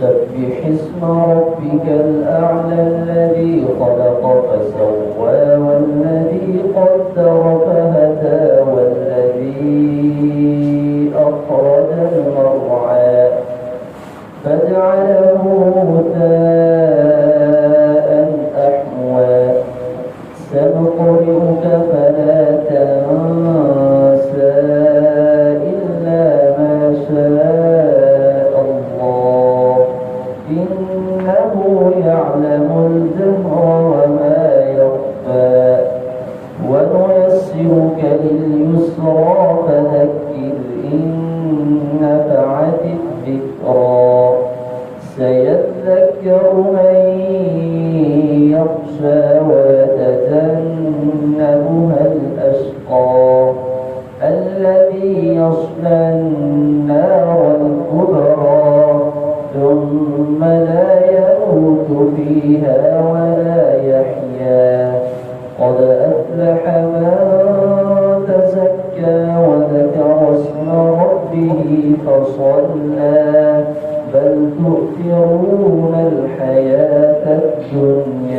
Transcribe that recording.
سبح اسم ربك الأعلى الذي خلق فسوى والذي قدر فهدى والذي أخرج المرعى فجعله غثاء أحوى سنقرئك فلا تنسى إلا ما شاء الله إنه يعلم الجهر وما يخفى ونيسرك لليسرى فذكر إن نفعت الذكرى سيذكر من يخشى ويتجنبها الأشقى الذي يصلى النار الكبرى ثم لا يموت فيها ولا يحيا قد أفلح من تزكى وذكر اسم ربه فصلى بل تؤثرون الحياة الدنيا